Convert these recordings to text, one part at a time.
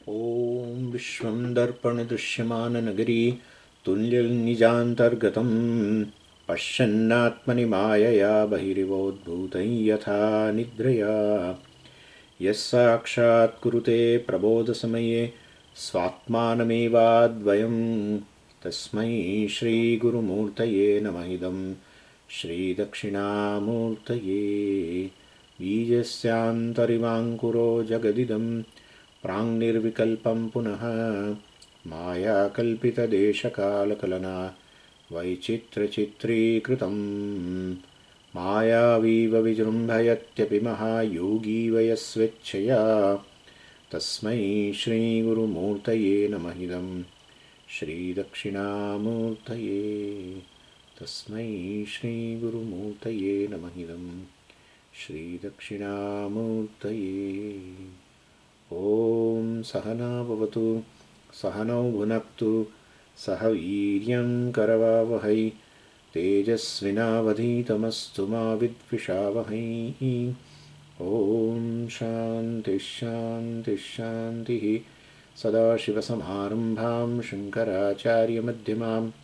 ॐ विश्वं दर्पणदृश्यमाननगरी तुल्यनिजान्तर्गतं पश्यन्नात्मनि मायया बहिरिवोद्भूतं यथा निद्रया यस्साक्षात् कुरुते प्रबोधसमये स्वात्मानमेवाद्वयं तस्मै श्रीगुरुमूर्तये नमः इदं श्रीदक्षिणामूर्तये बीजस्यान्तरिवाङ्कुरो जगदिदं प्राङ्निर्विकल्पं पुनः मायाकल्पितदेशकालकलना वैचित्र्यचित्रीकृतं मायावीव विजृम्भयत्यपि महायोगी वयस्वेच्छया तस्मै श्रीगुरुमूर्तये नमः इदं श्रीदक्षिणामूर्तये तस्मै श्रीगुरुमूर्तये नमः इदं श्रीदक्षिणामूर्तये ॐ सहना भवतु सहनौ भुनक्तु सह वीर्यं करवावहै तेजस्विनावधीतमस्तु मा विद्विषावहै ॐ शान्तिः शान्तिः शान्तिः सदाशिवसमारम्भां शङ्कराचार्यमध्यमाम्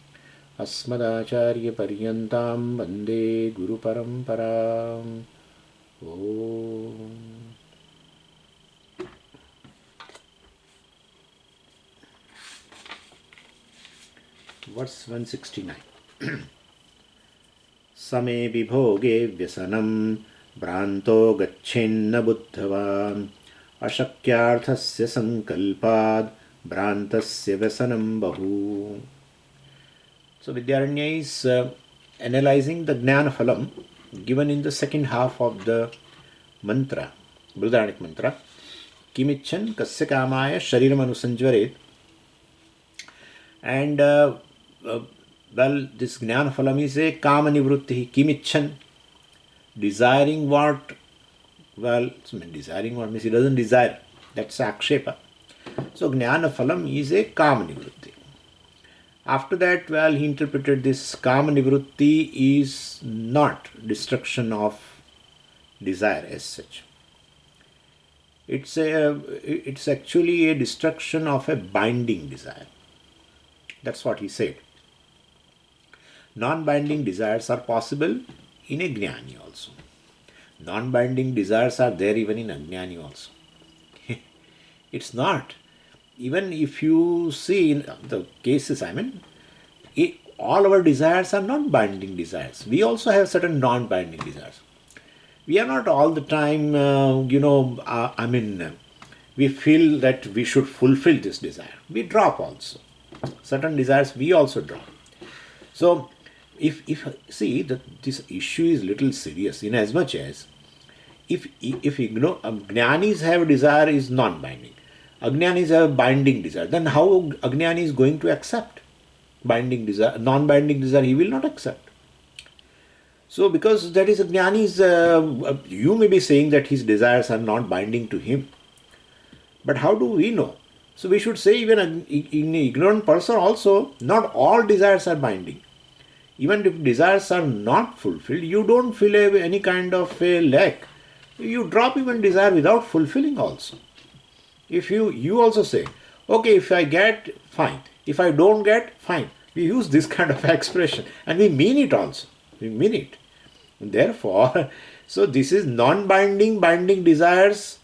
अस्मदाचार्यपर्यन्तां वन्दे गुरुपरम्पराम् ॐ Verse 169. समे विभोगे व्यसनं भ्रान्तो गच्छेन्न बुद्धवान् अशक्यार्थस्य संकल्पाद् भ्रान्तस्य व्यसनं बहु. So Vidyaranya is analyzing the Jnana Phalam given in the second half of the mantra, Brihadaranyaka mantra. Kimichan kasya kamaya shariram anusanjvaret. And this Jnana Phalam is a kama nivrutti, kimichan, desiring what? Well, desiring what means he doesn't desire. That's akshepa. So Jnana Phalam is a kama nivrutti. After that, well, he interpreted this kama nivrutti is not destruction of desire as such. It's actually a destruction of a binding desire. That's what he said. Non-binding desires are possible in a Jnani also. Non-binding desires are there even in Ajnani also. It's not. Even if you see in the cases, all our desires are non-binding desires. We also have certain non-binding desires. We are not all the time, we feel that we should fulfill this desire. We drop also. Certain desires we also drop. So, if see that this issue is little serious in as much as if Jnanis have desire is non-binding, Ajnanis have binding desire, then how Ajnani is going to accept binding desire, non-binding desire? He will not accept. So, because that is Ajnani's, you may be saying that his desires are not binding to him, but how do we know? So we should say even in an ignorant person also, not all desires are binding. Even if desires are not fulfilled, you don't feel any kind of a lack. You drop even desire without fulfilling also. If you also say, okay, if I get, fine. If I don't get, fine. We use this kind of expression and we mean it also. We mean it. And therefore, so this is non-binding, binding desires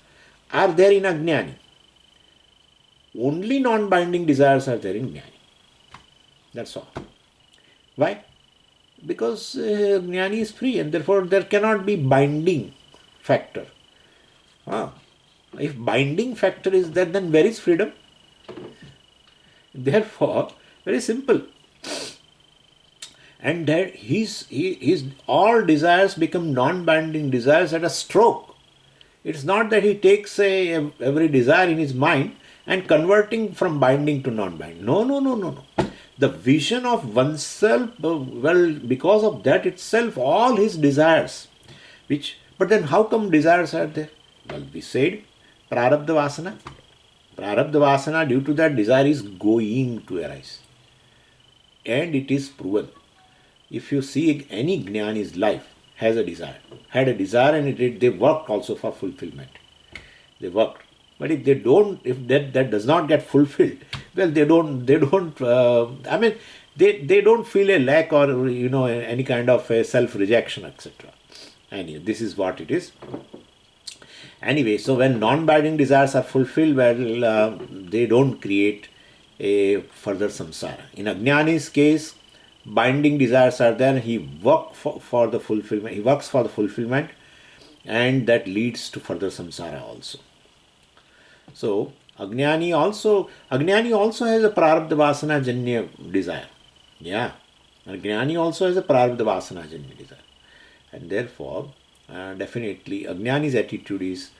are there in Ajnani. Only non-binding desires are there in Jnani. That's all. Why? Because Jnani is free and therefore there cannot be binding factor. If binding factor is there, then where is freedom? Therefore, very simple. And that his all desires become non-binding desires at a stroke. It's not that he takes every desire in his mind and converting from binding to non-binding. No. The vision of oneself, because of that itself, all his desires, but then how come desires are there? Well, we said, prarabdha vasana. Prarabdha vasana, due to that, desire is going to arise. And it is proven. If you see any Jnani's life, had a desire and they worked also for fulfillment. They worked. But if they don't, if that does not get fulfilled, well, they don't. They don't feel a lack or any kind of a self rejection, etc. And this is what it is. Anyway, so when non-binding desires are fulfilled, well, they don't create a further samsara. In Ajnani's case, binding desires are there. He for the fulfillment. He works for the fulfillment, and that leads to further samsara also. So Ajnani also has a prarabdha vasana janya desire. Yeah, Ajnani also has a prarabdha vasana janya desire, and therefore, definitely, Ajnani's attitude is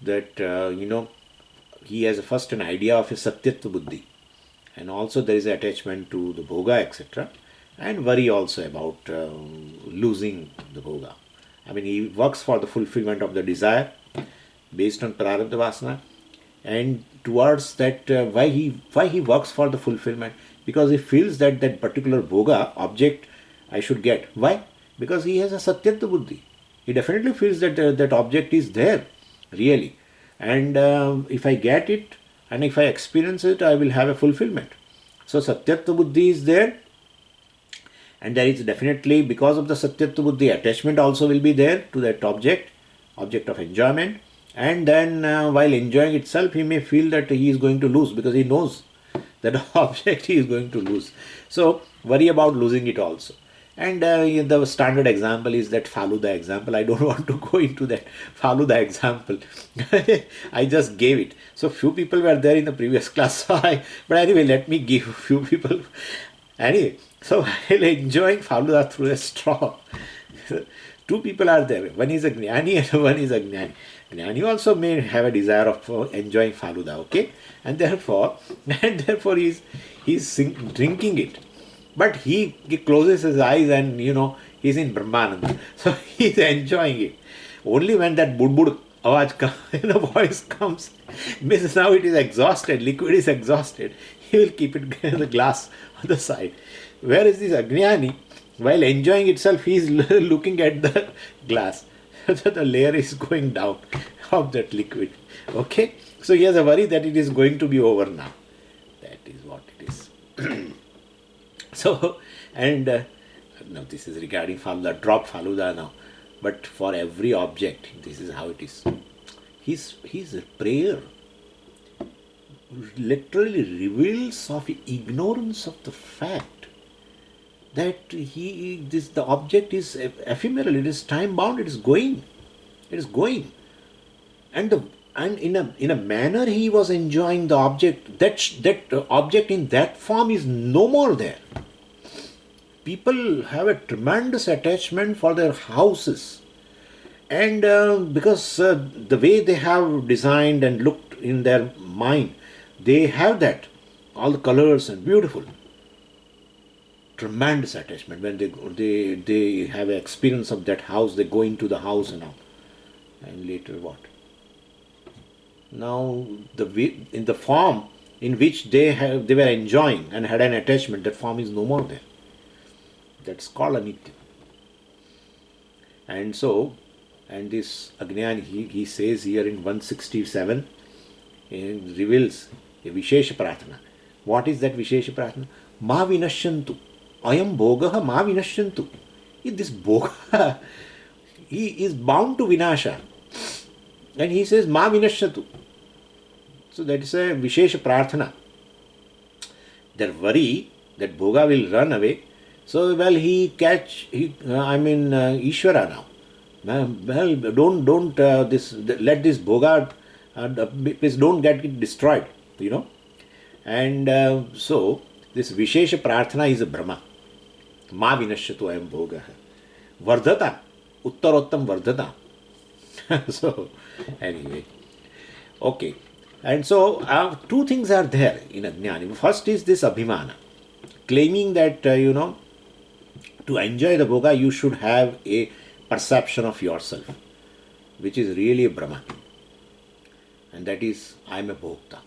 that he has first an idea of a satyatva buddhi, and also there is attachment to the bhoga, etc., and worry also about losing the bhoga. I mean, he works for the fulfillment of the desire based on prarabdha vasana, and towards that, why he works for the fulfillment, because he feels that that particular bhoga object I should get. Why? Because he has a satyatva buddhi. He definitely feels that that object is there really, and if I get it and if I experience it, I will have a fulfillment. So satyatva buddhi is there, and there is definitely, because of the satyatva buddhi, attachment also will be there to that object of enjoyment. And then while enjoying itself, he may feel that he is going to lose, because he knows that object he is going to lose. So worry about losing it also. And the standard example is that Faluda example. I don't want to go into that Faluda example. I just gave it. So few people were there in the previous class. But anyway, let me give a few people. Anyway, so while enjoying Faluda through a straw, two people are there. One is a Jnani and one is a Jnani. Jnani also may have a desire of enjoying Faluda, okay? And therefore he's drinking it. But he closes his eyes and he's in Brahmananda. So he's enjoying it. Only when that bud awaj voice comes, means now it is exhausted, liquid is exhausted, he will keep it in the glass on the side. Whereas this Ajnani, while enjoying itself, he is looking at the glass. So the layer is going down of that liquid. Okay? So he has a worry that it is going to be over now. That is what it is. So, and now this is regarding Faluda, drop Faluda now. But for every object, this is how it is. His prayer literally reveals of ignorance of the fact that the object is ephemeral, it is time bound, it is going. And in a manner he was enjoying the object, that object in that form is no more there. People have a tremendous attachment for their houses, and because the way they have designed and looked in their mind, they have that, all the colors and beautiful, tremendous attachment. When they have an experience of that house, they go into the house and all, and later what? Now in the form in which they were enjoying and had an attachment, that form is no more there. That's called anitya. And so, and this Ajnani, he says here in 167, he reveals a Vishesha Pratana. What is that Vishesha Pratana? Ma vinashyantu. Ayam bhogaha ma vinashyantu. This bhoga, he is bound to vinasha. And he says ma vinashyantu. So that is a Vishesha Pratana. Their worry that bhoga will run away. So, well, Ishvara now. Well, don't let this bhoga, please don't get it destroyed, And so, this Vishesha Prarthana is a Brahma. Ma vinashyatu ayam bhoga. Vardhata. Uttarottam vardhata. So, anyway. Okay. And so, two things are there in Ajnani. First is this Abhimana. Claiming that, to enjoy the bhoga, you should have a perception of yourself, which is really a Brahman. And that is, I am a bhokta.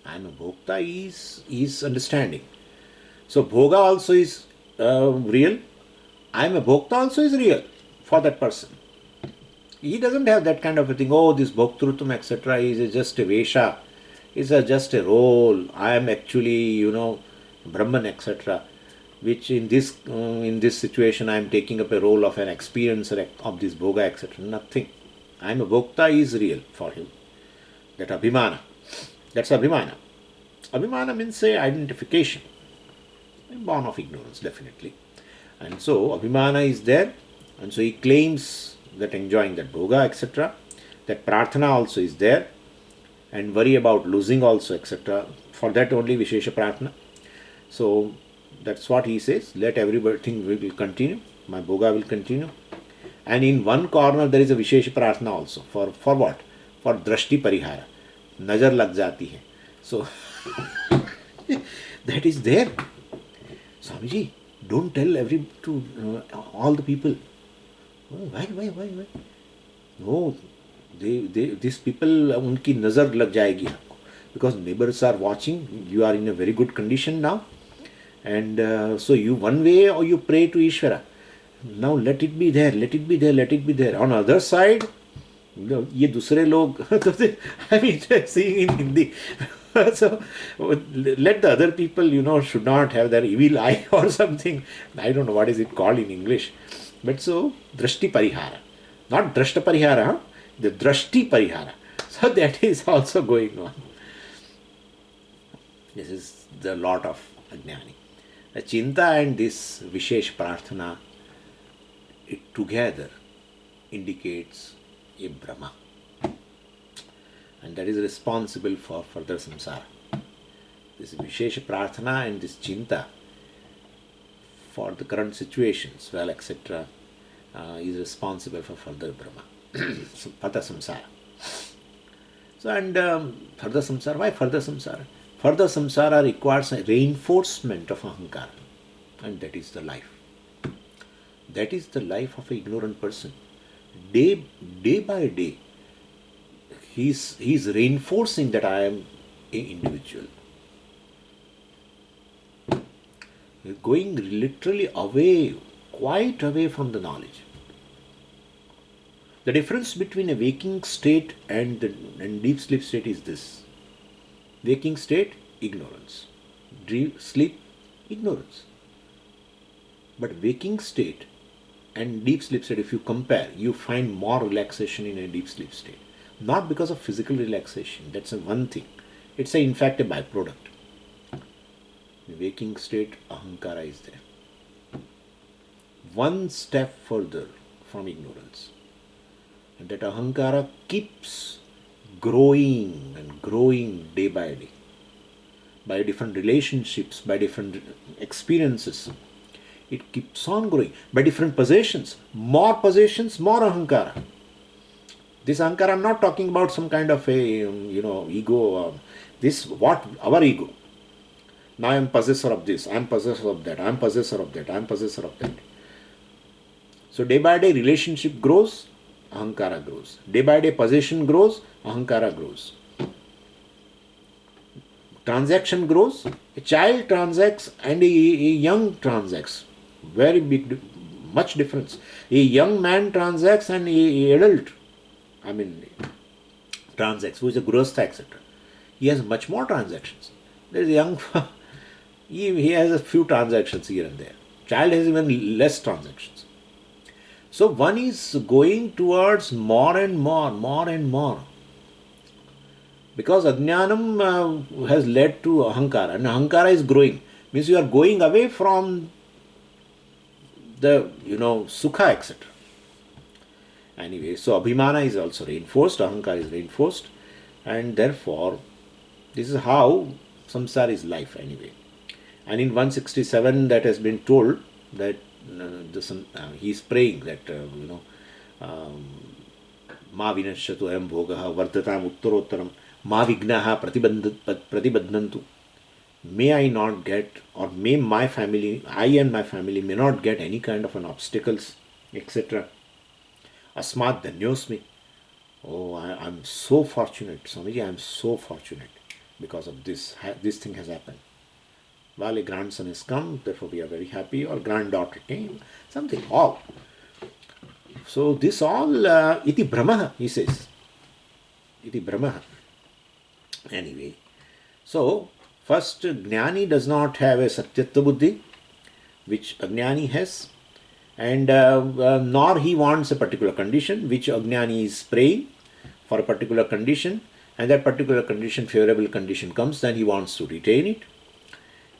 I am a bhokta is understanding. So, bhoga also is real. I am a bhokta also is real for that person. He doesn't have that kind of a thing. Oh, this bhoktrutam, etc. is just a vesha. It's just a role. I am actually, Brahman, etc. Which in this situation I am taking up a role of an experiencer of this bhoga, etc. Nothing. I am a bhokta is real for him. That abhimana. That's abhimana. Abhimana means say identification. Born of ignorance, definitely. And so Abhimana is there, and so he claims that enjoying that bhoga, etc. That prarthana also is there, and worry about losing also, etc. For that only Vishesha Prarthana. So that's what he says. Let everything will continue. My bhoga will continue. And in one corner there is a Vishesha Prarthana also. For what? For Drashti Parihara. Najar lag jati hai. So that is there. Swamiji, don't tell all the people. Oh, why? No, these people, उनकी नज़र लग जाएगी आपको. Because neighbors are watching, you are in a very good condition now. And so you one way or you pray to Ishvara. Now let it be there, let it be there, let it be there. On the other side, ये दूसरे लोग I mean seeing in Hindi. So let the other people should not have their evil eye or something. I don't know what is it called in English, but so drashti parihara, not drashta parihara, huh? The drashti parihara. So that is also going on. This is the lot of ajnani. The chinta and this vishesh prarthana, it together indicates a Brahma, and that is responsible for further samsara. This Vishesha Prarthana and this Chinta for the current situations, well, etc., is responsible for further Brahma, further samsara. So, and further samsara, why further samsara? Further samsara requires a reinforcement of ahankara, and that is the life. That is the life of an ignorant person. Day by day, he's reinforcing that I am an individual. We're going literally away, quite away from the knowledge. The difference between a waking state and deep sleep state is this. Waking state, ignorance. Sleep, ignorance. But waking state and deep sleep state, if you compare, you find more relaxation in a deep sleep state. Not because of physical relaxation, that's one thing. It's in fact a byproduct. In waking state, ahankara is there. One step further from ignorance. And that ahankara keeps growing and growing day by day. By different relationships, by different experiences. It keeps on growing. By different possessions, more ahankara. This ahankara, I'm not talking about some kind of a, ego. This, what, our ego. Now I am possessor of this, I am possessor of that, I am possessor of that, I am possessor of that. So day by day relationship grows, ahankara grows. Day by day possession grows, ahankara grows. Transaction grows, a child transacts and a young transacts. Very big, much difference. A young man transacts and a adult, transacts, who is a growstha, etc. He has much more transactions. There is a young, he has a few transactions here and there. Child has even less transactions. So one is going towards more and more. Because ajnanam has led to ahankara, and ahankara is growing. Means you are going away from the, sukha, etc. Anyway, so abhimana is also reinforced, ahankara is reinforced, and therefore this is how samsara is life anyway. And in 167 that has been told that he is praying that ma vinashatu ayam bhogaha vardhatam uttarottaram ma vignaha pratibadnantu. May I not get, or may my family, I and my family may not get any kind of an obstacles, etc. Asmat dhanyosmi. Oh, I'm so fortunate, Swamiji, I'm so fortunate because of this. This thing has happened. Well, a grandson has come, therefore we are very happy, or granddaughter came, something, all. So this all iti brahma, he says. Iti brahma. Anyway, so first Jnani does not have a Satyatva Buddhi, which Ajnani has, and nor he wants a particular condition, which Ajnani is praying for a particular condition, and that particular condition, favorable condition comes, then he wants to retain it,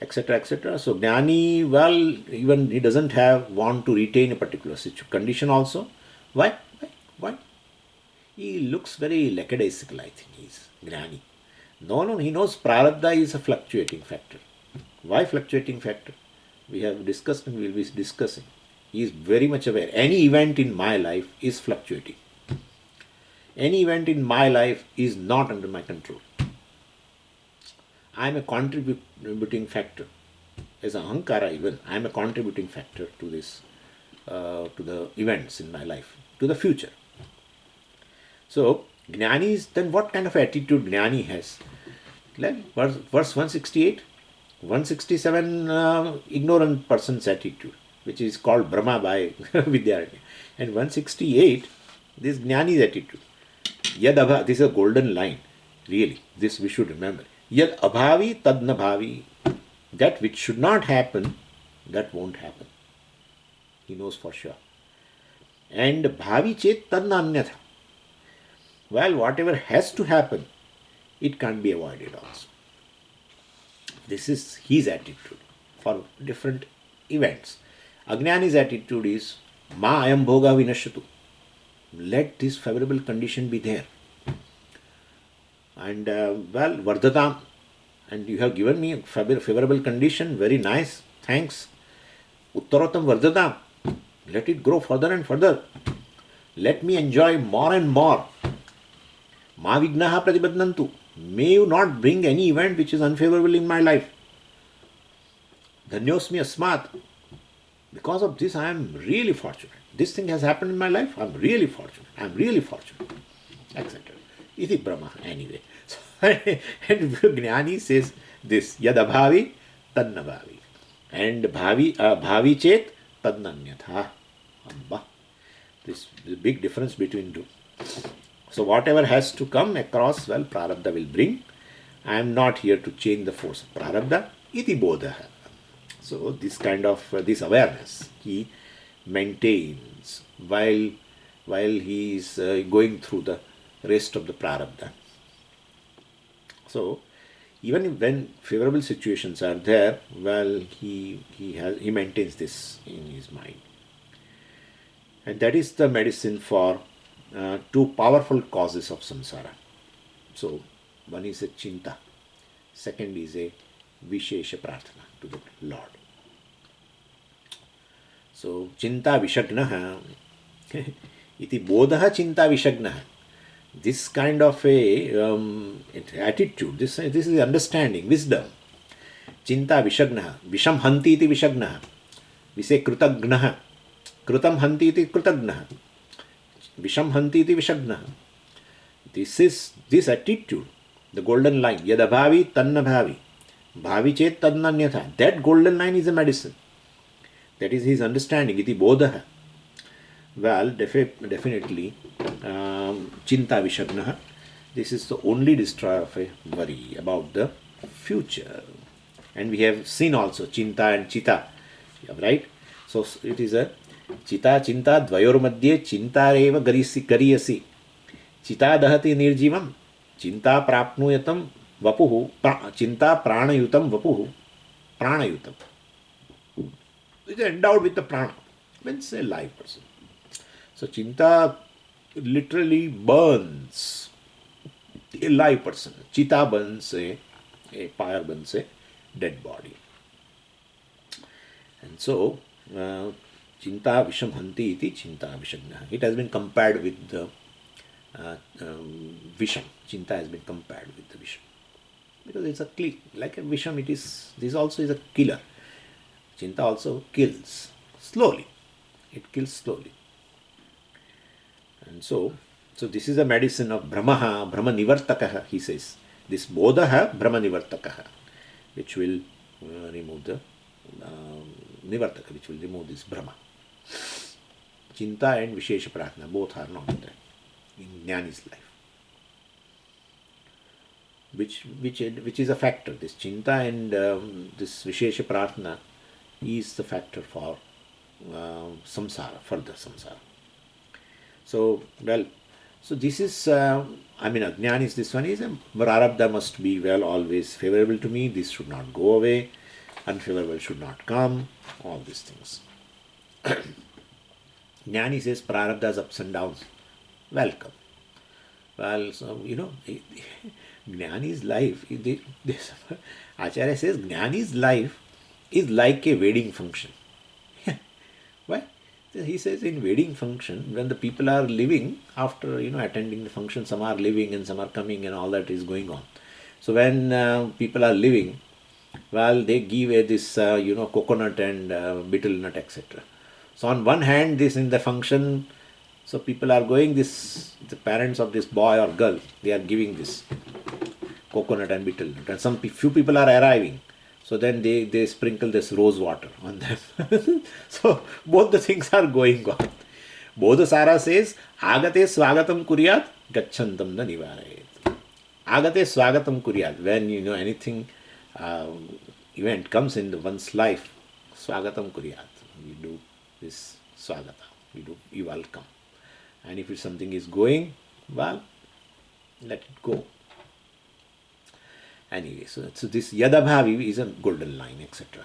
etc., etc. So Jnani, well, even he doesn't want to retain a particular condition also. Why? Why? He looks very lackadaisical, I think, he's Jnani. No, he knows Prarabdha is a fluctuating factor. Why fluctuating factor? We have discussed and we will be discussing. He is very much aware. Any event in my life is fluctuating. Any event in my life is not under my control. I am a contributing factor. As a Ahankara even, I am a contributing factor to this, to the events in my life, to the future. So, Jnani is, then what kind of attitude Jnani has? Like verse 168, 167, ignorant person's attitude, which is called Brahma by Vidyaranya. And 168, this Jnani's attitude. Yad abha, this is a golden line, really, this we should remember. Yad abhavi tad na bhavi, that which should not happen, that won't happen. He knows for sure. And bhavi chet tad na anyatha. Well, whatever has to happen, it can't be avoided also. This is his attitude for different events. Ajnani's attitude is, ma ayam bhoga vinashatu. Let this favorable condition be there. And well, vardhatam. And you have given me a favorable condition, very nice, thanks. Uttarotam vardhatam. Let it grow further and further. Let me enjoy more and more. Ma vignaha pratibadnantu. May you not bring any event which is unfavorable in my life. Dhanyosmi asmat. Because of this, I am really fortunate. This thing has happened in my life. I am really fortunate. I am really fortunate. Etc. Iti Brahma, anyway. So, and Jnani says this, Yad abhavi, tad na bhavi. And bhavi chet, tad nanyatha. Abba. This is a big difference between two. So whatever has to come across, well, Prarabdha will bring. I am not here to change the force of Prarabdha. Iti bodha. So this kind of, this awareness he maintains while he is going through the rest of the Prarabdha. So even when favorable situations are there, well, he maintains this in his mind. And that is the medicine for two powerful causes of samsara. So one is a chinta, second is a vishesha prarthana to the Lord. So chinta vishagnaha iti bodha chinta vishagnaha. This kind of a attitude, this is understanding, wisdom. Chinta vishagnaha, visham hanti iti vishagnaha. We say krutagnaha, krutam hanti iti krutagnaha. Visham hanti iti vishagnaha. This attitude, the golden line, yadabhavi tanna bhavi, bhavi chet tadnanyatha. That golden line is a medicine. That is his understanding, iti bodha. Well, definitely, chinta vishagnaha. This is the only destroyer of a worry about the future. And we have seen also chinta and chita, right? So it is a Chita chinta dvayor madhye chintareva gariyasi. Chita dahati nirjivam. Chinta prapnuyatam vapuhu. Chinta pranayutam vapuhu. Pranayutam. It is endowed with the prana. Means a live person. So chinta literally burns a live person. Chita burns a fire burns a dead body. And so Chinta visham hanti iti chinta vishagnaha. It has been compared with the visham. Chinta has been compared with the visham. Because it's like a visham, this also is a killer. Chinta also kills slowly. It kills slowly. And so this is a medicine of Brahma nivartakaha, he says. This bodha Brahma nivartakaha, which will remove the nivartaka, which will remove this Brahma. Chinta and Vishesha Pratna, both are not there in Jnani's life. Which is a factor. This Chinta and this Vishesha Pratna is the factor for samsara, further samsara. So, well, so this is, Ajnana is this one is, Prarabdha must be, well, always favorable to me, this should not go away, unfavorable should not come, all these things. Jnani says Prarabdha's ups and downs, welcome. Well, so, Jnani's life, Acharya says Jnani's life is like a wedding function. Why? He says in wedding function, when the people are living, after attending the function, some are living and some are coming and all that is going on. So when people are living, well, they give this coconut and betel nut, etc. So on one hand, this in the function, so people are going, the parents of this boy or girl, they are giving this coconut and betel nut, and few people are arriving. So then they sprinkle this rose water on them. So both the things are going on. Bodhasara says, Agate swagatam kuryat, gachantam na nivarayet. Agate swagatam kuryat. When anything event comes in one's life, swagatam kuryat. We do this swagata. You welcome. And if something is going, well, let it go. Anyway, so this Yadabhavi is a golden line, etc.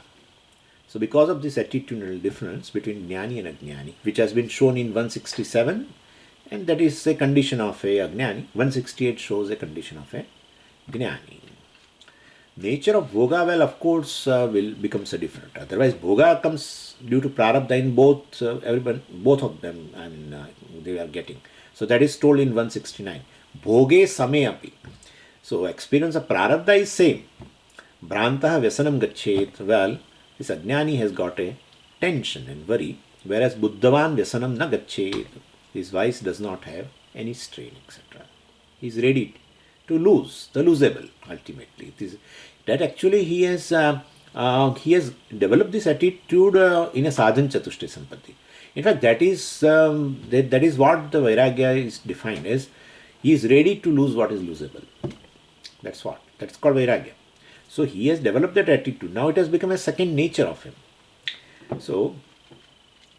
So because of this attitudinal difference between Jnani and Ajnani, which has been shown in 167, and that is a condition of a Ajnani, 168 shows a condition of a Jnani. Nature of Bhoga, well, of course, will becomes a different. Otherwise, Bhoga comes due to Prarabdha in both, both of them, and they are getting. So that is told in 169. Bhoge same api. So experience of Prarabdha is same. Bhrantaha vyasanam gachet. Well, this Ajnani has got a tension and worry, whereas Buddhavan vyasanam na gachet. His vice does not have any strain, etc. He is ready to lose, the losable, ultimately. It is that actually he has developed this attitude in a sadhan chatushte sampatti. In fact, that is what the Vairagya is defined as. He is ready to lose what is losable. That's called Vairagya. So he has developed that attitude. Now it has become a second nature of him. So,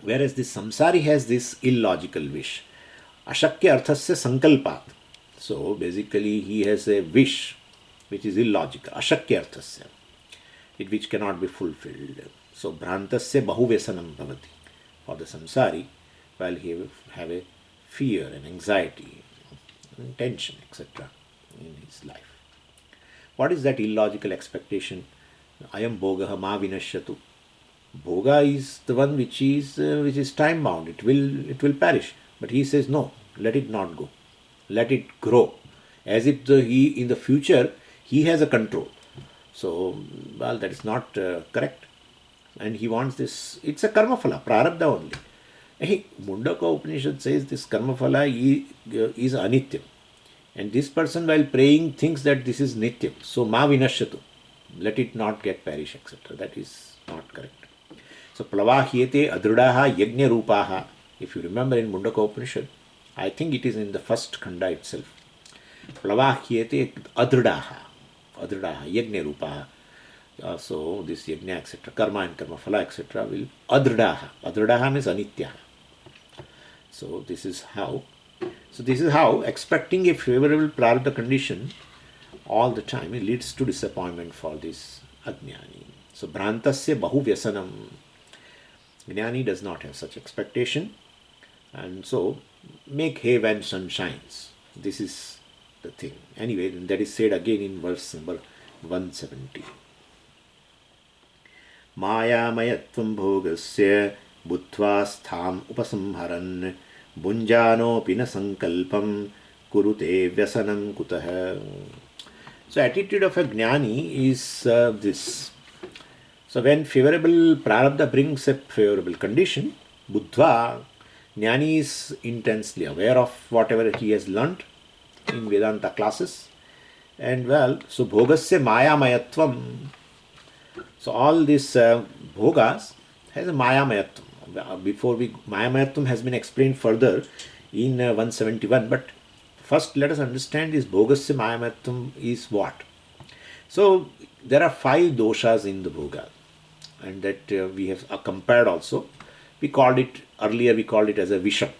whereas this samsari has this illogical wish. Ashakya arthasya sankalpat. So basically he has a wish which is illogical. Ashakya arthasya. Which cannot be fulfilled. So bhrantasya bahuvyasanam bhavati. For the samsari, while he have a fear and anxiety, and tension, etc. in his life. What is that illogical expectation? Ayam bhogaha ma vinashyatu. Bhoga is the one which is time bound. It will perish. But he says no, let it not go. Let it grow. As if in the future he has a control. So, well, that is not correct. And he wants this, it's a karma phala, prarabdha only. Hey, Mundaka Upanishad says this karma phala is anityam. And this person, while praying, thinks that this is nityam. So, ma vinashyatu. Let it not get perish, etc. That is not correct. So, plavahyete adrudaha yajna rupaha. If you remember in Mundaka Upanishad, I think it is in the first khanda itself. Plavahyete adrudaha. Adrudaha yajna rupaha. So, this yajna, etc., karma and karma phala, etc., will adrudaha. Adrudaha means anitya. So, this is how expecting a favorable prarabdha condition all the time, it leads to disappointment for this ajnani. So, bhrantasya bahu vyasanam. Jnani does not have such expectation, and so make hay when sun shines. This is the thing. Anyway, that is said again in verse number 170. Mayamayatvam bhogasya buddhva stham upasamharan bunjano pina sankalpam kurute vyasanam kutah. So attitude of a jnani is this. So when favorable prarabdha brings a favorable condition, buddhva, jnani is intensely aware of whatever he has learnt in Vedanta classes. And well, so bhogasya mayamayatvam. So all these bhogas has a mayamayatvam. before we Maya Mahत्म has been explained further in 171, but first let us understand this Bhogasya Maya Mahत्म is what. So there are 5 doshas in the bhoga, and that we have compared also. We called it earlier, we called it as a visham,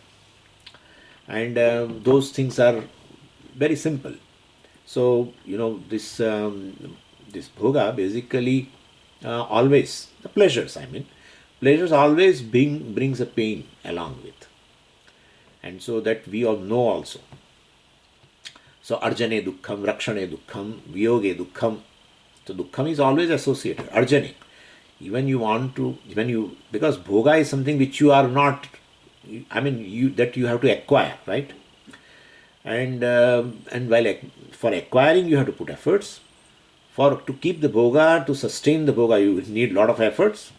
and those things are very simple. So this bhoga basically always the pleasures. I mean, pleasures always brings a pain along with, and so that we all know also. So arjane dukkham, rakshane dukkham, viyoge dukkham. So dukkham is always associated. Arjane, even you want to, because bhoga is something which you are not, I mean, you have to acquire, right? And while for acquiring you have to put efforts. To keep the bhoga, to sustain the bhoga, you need a lot of efforts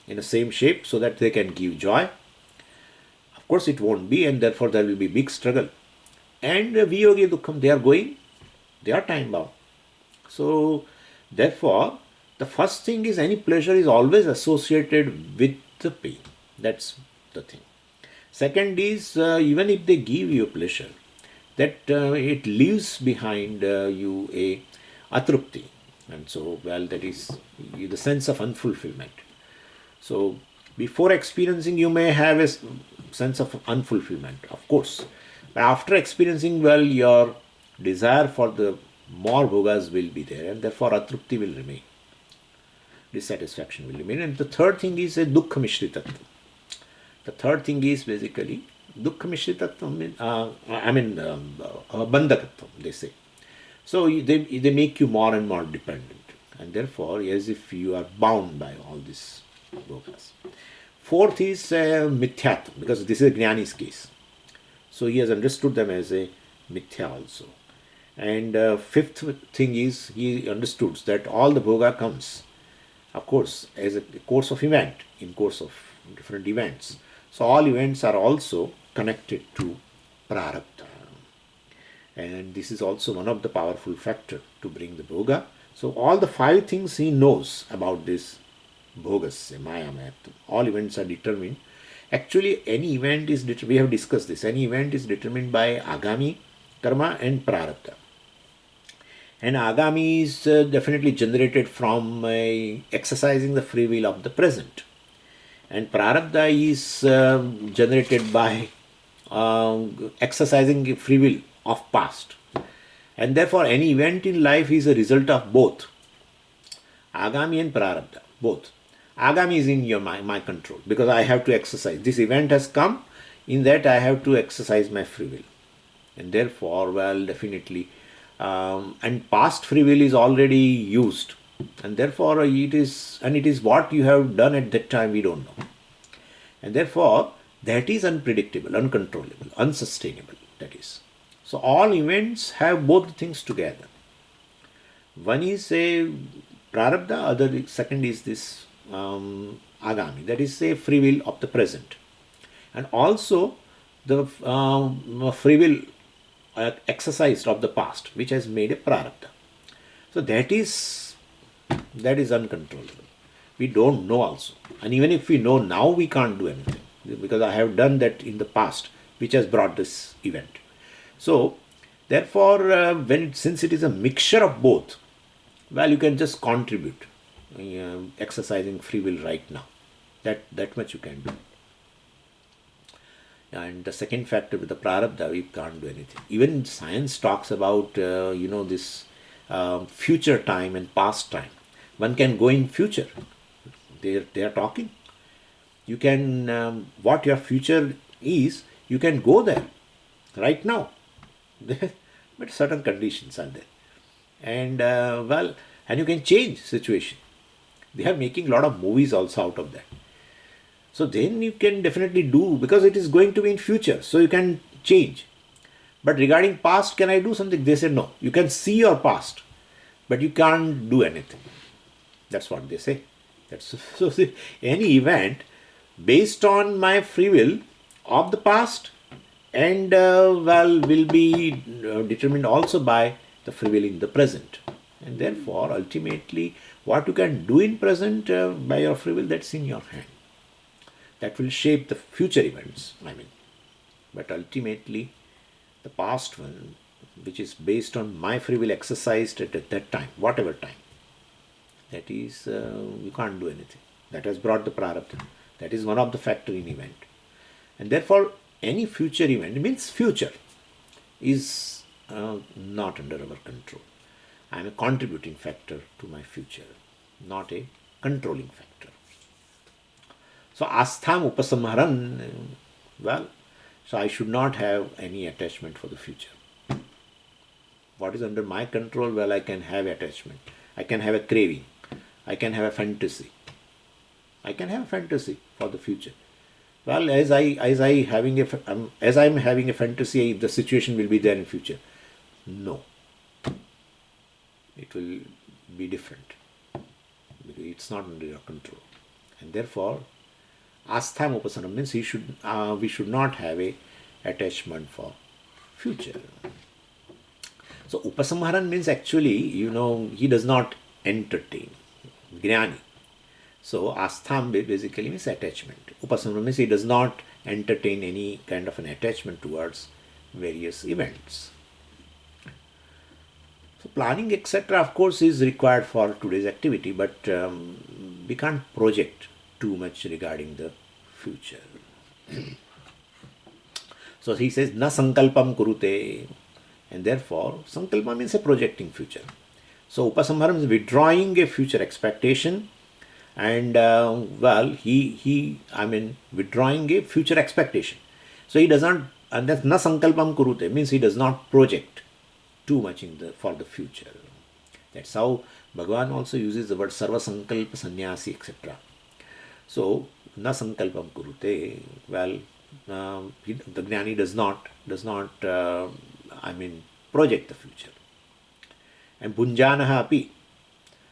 in the same shape so that they can give joy. Of course, it won't be, and therefore there will be big struggle. And viyogi dukkham, they are time bound. So, therefore, the first thing is any pleasure is always associated with the pain. That's the thing. Second is, even if they give you pleasure, that it leaves behind you a atrupti. And so, that is the sense of unfulfillment. So, before experiencing, you may have a sense of unfulfillment, of course. But after experiencing, your desire for the more bhogas will be there, and therefore atrupti will remain. Dissatisfaction will remain. And the third thing is a dukkha mishritatva. The third thing is basically dukkha mishritatva, bandhakatva, they say. So they make you more and more dependent, and therefore as if you are bound by all these bhogas. Fourth is mithyatva, because this is a jnani's case. So he has understood them as a mithya also. And fifth thing is he understood that all the bhoga comes, of course, as a course of event, in course of different events. So all events are also connected to prarabdha. And this is also one of the powerful factor to bring the bhoga. So all the 5 things he knows about this bhogasya, maya mahत्म. All events are determined. Actually, any event is we have discussed this. Any event is determined by agami karma and prarabdha. And agami is definitely generated from exercising the free will of the present. And prarabdha is generated by exercising free will of past. And therefore any event in life is a result of both agami and prarabdha, both. Agami is in my control, because I have to exercise. This event has come, in that I have to exercise my free will. And therefore, definitely, and past free will is already used, and therefore it is what you have done at that time, we don't know. And therefore that is unpredictable, uncontrollable, unsustainable, that is. So all events have both things together. One is a prarabdha, second is this agami, that is a free will of the present, and also the free will exercised of the past, which has made a prarabdha. So that is uncontrollable. We don't know also, and even if we know now, we can't do anything, because I have done that in the past, which has brought this event. So therefore, since it is a mixture of both, you can just contribute, exercising free will right now. That much you can do. And the second factor, with the prarabdha, we can't do anything. Even science talks about this future time and past time. One can go in future. They are talking. You can what your future is, you can go there right now. But certain conditions are there, and and you can change situation. They are making a lot of movies also out of that. So then you can definitely do, because it is going to be in future, so you can change. But regarding past, can I do something? They said no. You can see your past, but you can't do anything. That's what they say. So see, any event based on my free will of the past, and will be determined also by the free will in the present. And therefore ultimately what you can do in present by your free will, that's in your hand. that will shape the future events, I mean. But ultimately, the past one, which is based on my free will exercised at that time, whatever time, that is, you can't do anything. That has brought the prarabdha. That is one of the factor in event. And therefore, any future event means future is not under our control. I am a contributing factor to my future, not a controlling factor. So astham upasamharan, well, so I should not have any attachment for the future. What is under my control? Well, I can have attachment. I can have a craving. I can have a fantasy. I can have a fantasy for the future. Well, as I'm having a fantasy, the situation will be there in future. No, it will be different. It's not under your control, and therefore, astham upasanam means we should not have a attachment for future. So upasamharan means actually, he does not entertain. Jnani. So astham basically means attachment. Upasamharan means he does not entertain any kind of an attachment towards various events. So planning, etc., of course, is required for today's activity, but we can't project too much regarding the future. So he says, na sankalpam kurute, and therefore sankalpa means a projecting future. So upasamharam is withdrawing a future expectation, and withdrawing a future expectation. So he does not, and that's na sankalpam kurute means he does not project too much for the future. That's how Bhagavan also uses the word sarva sankalpa sannyasi, etc. So na sankalpam kurute, well, the jnani does not project the future. And bhunjanaha api,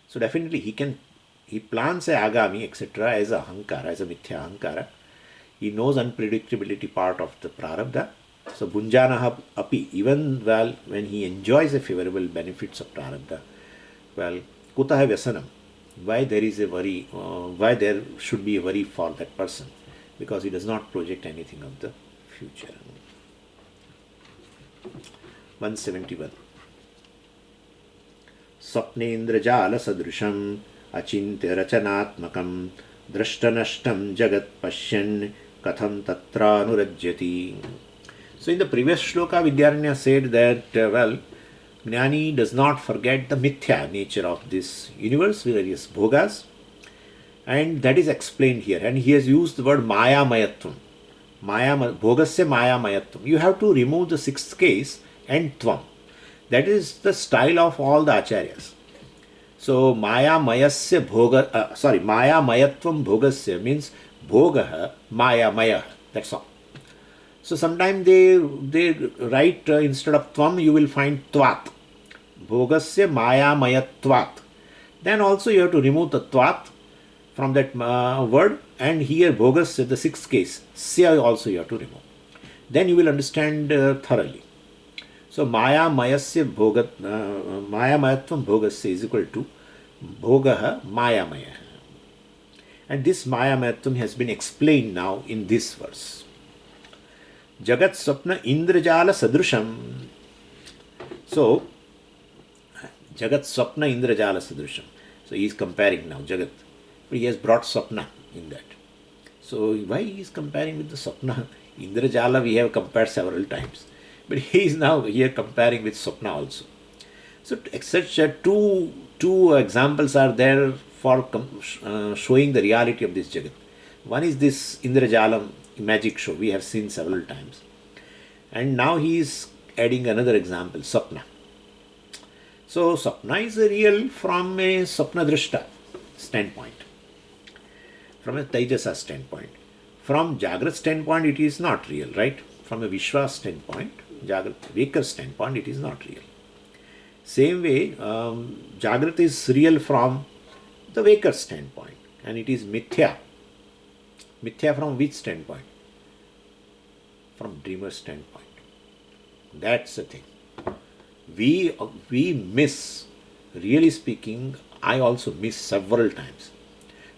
so definitely he plans a agami, etc., as a ahankara, as a mithya ahankara. He knows unpredictability part of the prarabdha. So bhunjanaha api, even when he enjoys the favorable benefits of prarabdha, well, kutaha vyasanam, why there is a worry, why there should be a worry for that person, because he does not project anything of the future. 171. स्वप्नेन्द्रजाल सदृशम अचिन्त्य रचनात्मकम दृष्टनष्टम जगत पश्यन् कथम तत्रानुरज्यति. So in the previous shloka, Vidyaranya said that, Jnani does not forget the mithya nature of this universe, various bhogas, and that is explained here. And he has used the word maya mayatvam. Bhogasya maya mayatvam. You have to remove the sixth case and tvam. That is the style of all the acharyas. So maya mayatvam bhogasya means bhogaha maya maya. That's all. So sometimes they write instead of tvam, you will find tvat. Bhogasya maya mayatvat. Then also you have to remove the tvat from that word, and here bhogasya, the sixth case, sya also you have to remove. Then you will understand thoroughly. So maya mayatvam bhogasya is equal to bhogaha maya maya. And this maya mayatvam has been explained now in this verse. Jagat Swapna Indrajala Sadrusham. So, Jagat Swapna Indrajala Sadrusham. So, he is comparing now Jagat. But he has brought Swapna in that. So, why he is comparing with the Swapna? Indrajala we have compared several times. But he is now here comparing with Swapna also. So, such two examples are there for showing the reality of this Jagat. One is this Indrajalam magic show we have seen several times, and now he is adding another example, Sapna. So Sapna is real from a Sapna Drishta standpoint, from a Tejasa standpoint. From Jagrat standpoint it is not real, right? From a Vishwa standpoint, Jagrat Waker standpoint, it is not real. Same way, Jagrat is real from the Waker standpoint, and it is Mithya. Mithya from which standpoint? From dreamer standpoint. That's the thing. We miss, really speaking, I also miss several times.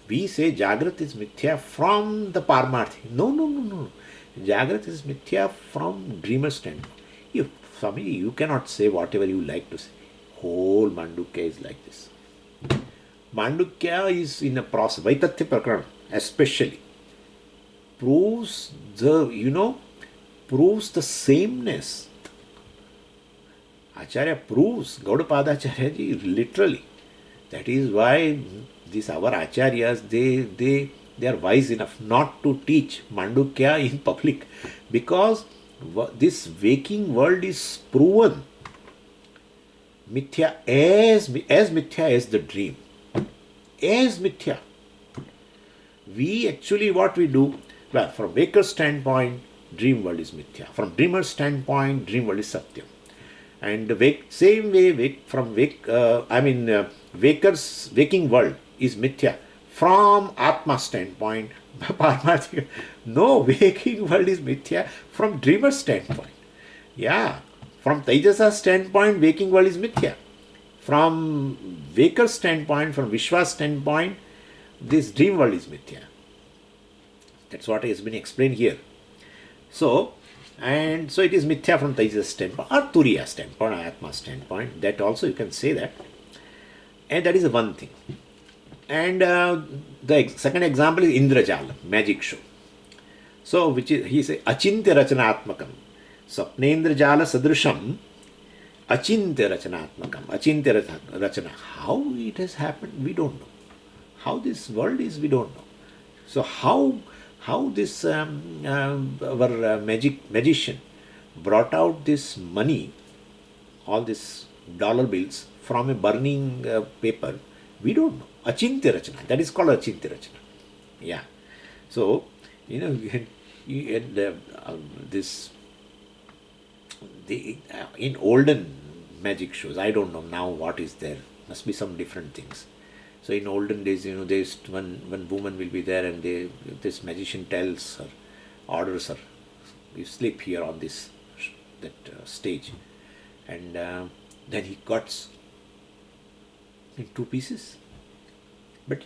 We say Jagrat is Mithya from the Paramarthi. No, no, no, no. Jagrat is Mithya from dreamer standpoint. You, Swami, you cannot say whatever you like to say. Whole Mandukya is like this. Mandukya is in a process, Vaitatya Prakarana especially, proves proves the sameness. Acharya proves, Gaudapadacharya ji, literally. That is why these our acharyas, they are wise enough not to teach Mandukya in public, because this waking world is proven mithya as mithya as the dream. As mithya. We actually, what we do, well, from waker's standpoint, dream world is mithya. From dreamer's standpoint, dream world is satyam. And same way, waker's waking world is mithya. From Atma standpoint, no, waking world is mithya from dreamer's standpoint. Yeah, from Tejasa's standpoint, waking world is mithya. From waker's standpoint, from Vishwa's standpoint, this dream world is mithya. That's what has been explained here. So it is mithya from Tejasa's standpoint, or Turiya standpoint, or Atma standpoint. That also you can say that. And that is the one thing. And the second example is Indrajala, magic show. So, which is, he says, Achintya Rachanatmakam. Sapnendrajala Sadrisham, Achintya Rachanatmakam. Achintya Rachana. How it has happened, we don't know. How this world is, we don't know. So, how this our magician brought out this money, all these dollar bills from a burning paper, we don't know. Achintya Rachana. That is called Achintya Rachana. Yeah. So, in olden magic shows, I don't know now what is there. Must be some different things. So in olden days, there's one woman will be there, and this magician tells her, orders her, you sleep here on that stage, and then he cuts in two pieces. But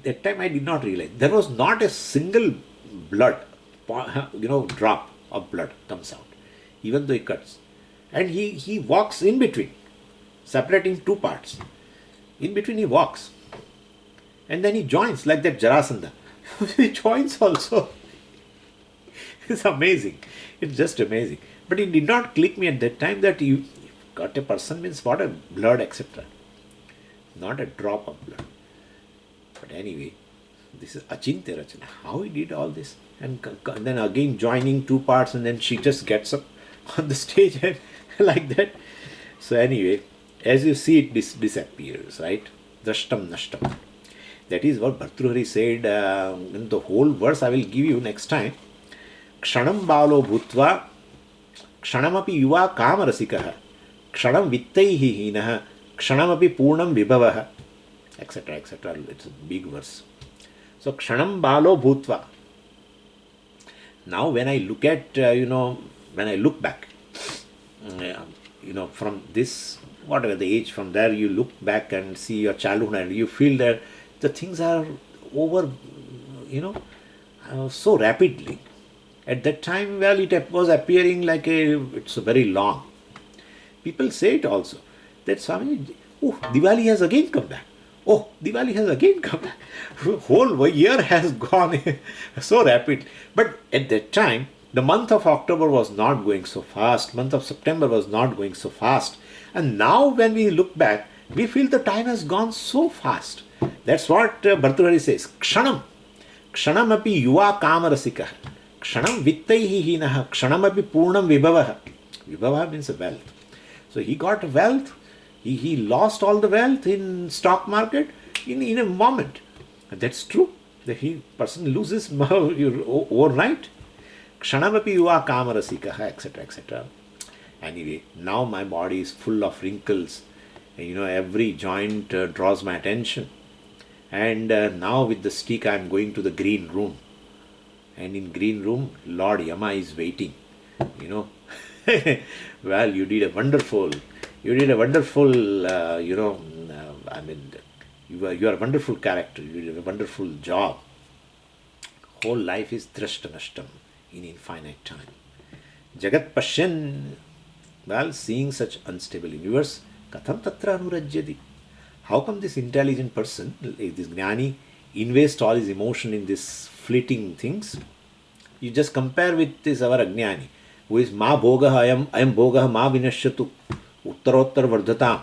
that time I did not realize there was not a single blood, drop of blood comes out, even though he cuts, and he walks in between, separating two parts. In between he walks, and then he joins like that Jarasandha. He joins also. It's amazing. It's just amazing. But it did not click me at that time that you got a person means what a blood, etc. Not a drop of blood. But anyway, this is Achintya Rachana. How he did all this, and then again joining two parts, and then she just gets up on the stage and like that. So anyway, as you see, it disappears, right? Drashtam nashtam. That is what Bhartrihari said in the whole verse. I will give you next time. Kshanam balo bhutva, kshanamapi yuva kamarasikaha, kshanam vittaihi hinaha, kshanamapi purnam vibhavaha, etc., etc. It's a big verse. So, kshanam balo bhutva. Now, when I look at, when I look back, from this, whatever the age, from there you look back and see your childhood, and you feel that the things are over, so rapidly. At that time, well, it was appearing like it's very long. People say it also, that Swami, Diwali has again come back. Oh, Diwali has again come back. Whole year has gone so rapid. But at that time, the month of October was not going so fast. Month of September was not going so fast. And now when we look back, we feel the time has gone so fast. That's what Bhartrihari says. Kshanam. Kshanam api yuva kamarasikaha. Kshanam vittaihi hinaha. Kshanam api purnam vibhavaha. Vibhavaha means wealth. So he got wealth. He lost all the wealth in stock market in a moment. And that's true. The person loses overnight. Kshanamapi yuva kamarasikaha, etc., etc. Anyway, now my body is full of wrinkles. Every joint draws my attention. And now with the stick I am going to the green room. And in green room, Lord Yama is waiting. Well, you did a wonderful, You are a wonderful character, you have a wonderful job. Whole life is drashtanashtam in infinite time. Jagat Pashyan, well, seeing such unstable universe, Katham Tatra Anurajyati. How come this intelligent person, this Gnani, invests all his emotion in these fleeting things? You just compare with this our Ajnani, who is Ma Bhogaha, I am Bhogaha Ma Vinashyatu, Uttarottar Vardhatam,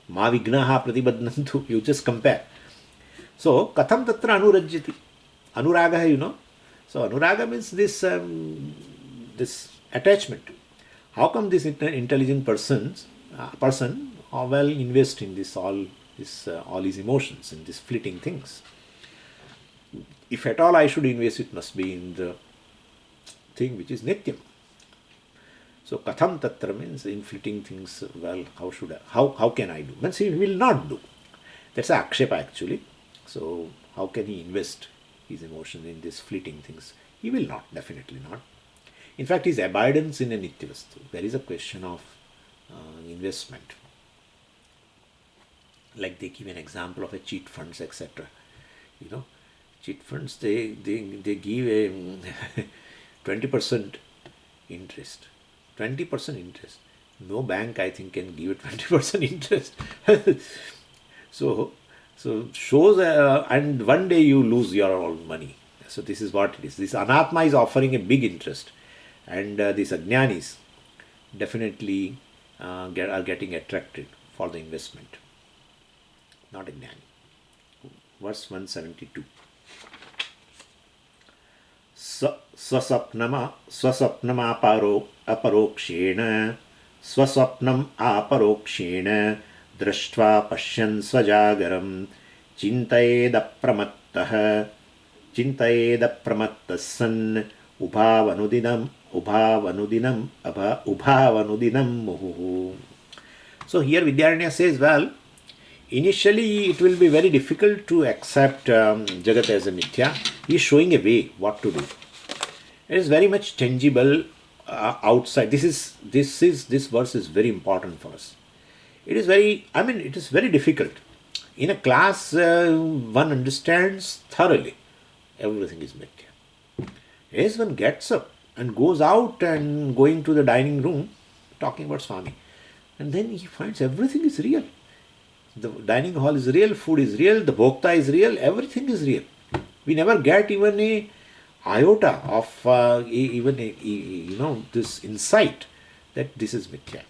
Ma Vignaha Pratibadnantu. You just compare. So, Katham Tatra Anurajyati. Anuraga, you know. So, Anuraga means this attachment. How come this intelligent person well invest in this all his emotions in these fleeting things? If at all I should invest, it must be in the thing which is nityam. So katham tatra means in fleeting things. Well, how can I do? Means he will not do. That's a akshepa actually. So how can he invest his emotion in these fleeting things? He will not, definitely not. In fact, his abidance in a nitya-vastu. There is a question of investment. Like they give an example of a cheat funds, etc. You know, cheat funds, they give a 20% interest. 20% interest. No bank, I think, can give a 20% interest. so shows, and one day you lose your all money. So this is what it is. This anatma is offering a big interest, and these ajnanis definitely are getting attracted for the investment. Not a gnani. Verse 172. स्वस्वप्नम अपरोक्षेण स्वस्वप्नम अपरोक्षेण दृष्ट्वा पश्यन् स्वजागरं चिन्तयेदप्रमत्तः सन् उभावनुदिनं मुहुः. So here Vidyaranya says, well, initially it will be very difficult to accept Jagat as a mithya. He is showing a way what to do. It is very much tangible outside. This verse is very important for us. It is very difficult. In a class, one understands thoroughly. Everything is mithya. As one gets up and goes out and going to the dining room, talking about Swami, and then he finds everything is real. The dining hall is real, food is real, the bhokta is real, everything is real. We never get even a iota of this insight that this is mithya.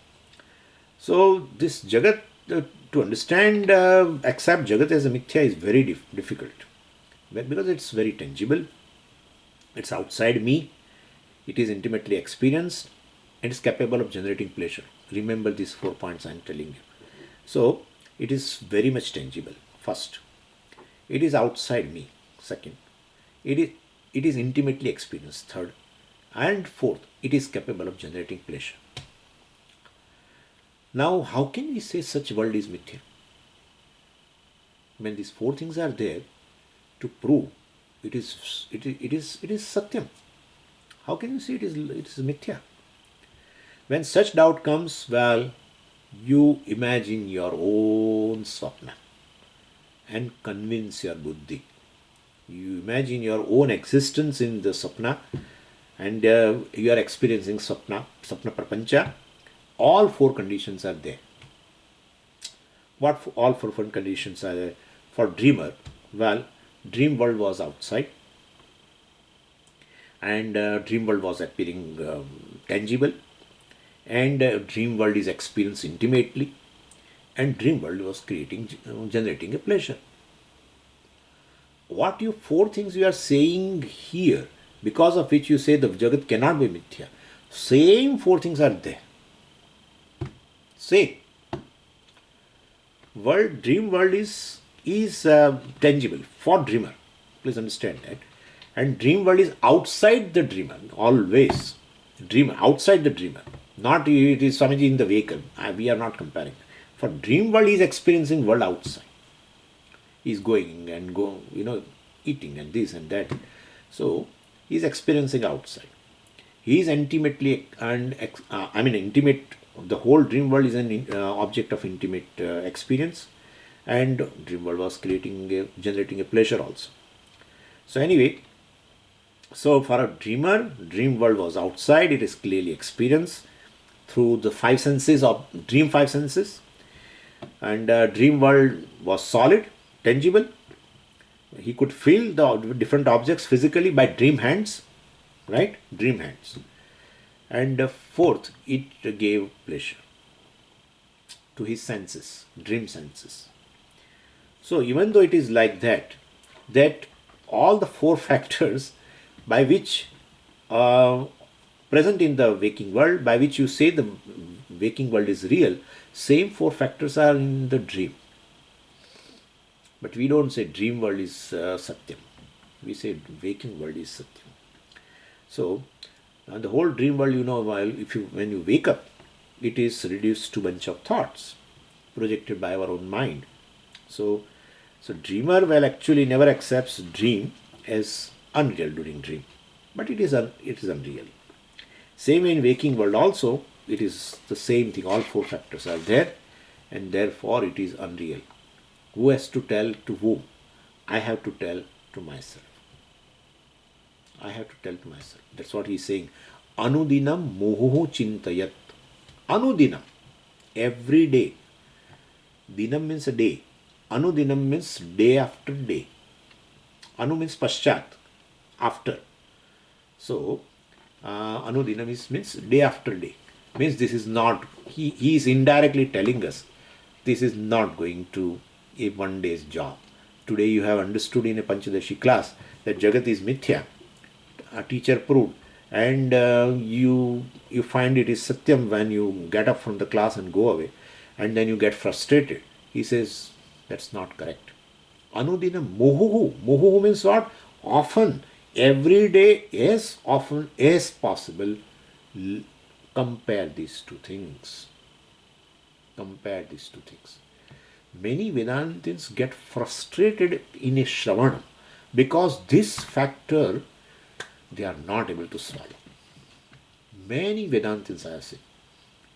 So this Jagat, to understand, accept Jagat as a mithya is very difficult. Because it's very tangible, it's outside me, it is intimately experienced, and is capable of generating pleasure. Remember these 4 points I am telling you. So it is very much tangible. First, it is outside me. Second, it is intimately experienced. Third, and fourth, it is capable of generating pleasure. Now, how can we say such world is mithya? When these 4 things are there to prove it is satyam. How can you say it is mithya? When such doubt comes, well, you imagine your own swapna and convince your buddhi. You imagine your own existence in the swapna, and you are experiencing swapna prapancha. All 4 conditions are there. What all 4 conditions are there? For dreamer, well, dream world was outside, and dream world was appearing tangible, and dream world is experienced intimately, and dream world was generating a pleasure. What 4 things you are saying here, because of which you say the Jagat cannot be mithya, same 4 things are there. Say, dream world is tangible for dreamer. Please understand that. And dream world is outside the dreamer, always. Dreamer, outside the dreamer. Not it is Swamiji in the vehicle. We are not comparing. For dream world, he is experiencing world outside. He is going and eating and this and that. So, he is experiencing outside. He is intimately, intimate. The whole dream world is an object of intimate experience. and dream world was generating a pleasure also. So anyway, so for a dreamer, dream world was outside. It is clearly experienced through the five senses of dream five senses, and dream world was solid, tangible. He could feel the different objects physically by dream hands, right? Dream hands. And fourth, it gave pleasure to his senses, dream senses. So even though it is like that, that all the four factors by which present in the waking world, by which you say the waking world is real, same four factors are in the dream. But we don't say dream world is Satyam. We say waking world is Satyam. So the whole dream world, while when you wake up, it is reduced to bunch of thoughts projected by our own mind. So dreamer actually never accepts dream as unreal during dream, but it is unreal. Same in waking world also, it is the same thing. All four factors are there, and therefore it is unreal. Who has to tell to whom? I have to tell to myself. I have to tell to myself. That's what he's saying. Anudinam mohuhu chintayat. Anudinam. Every day. Dinam means a day. Anudinam means day after day. Anu means paschat. After. So, Anudinam means day after day. Means this is not, he is indirectly telling us, this is not going to a one day's job. Today you have understood in a Pancadasi class that Jagat is mithya. A teacher proved, and you find it is Satyam when you get up from the class and go away, and then you get frustrated. He says that's not correct. Anudina mohuhu. Mohuhu means what? Often, every day, as often as possible. Compare these two things. Compare these two things. Many Vedantins get frustrated in a Shravanam because this factor they are not able to swallow. Many Vedantins I have seen,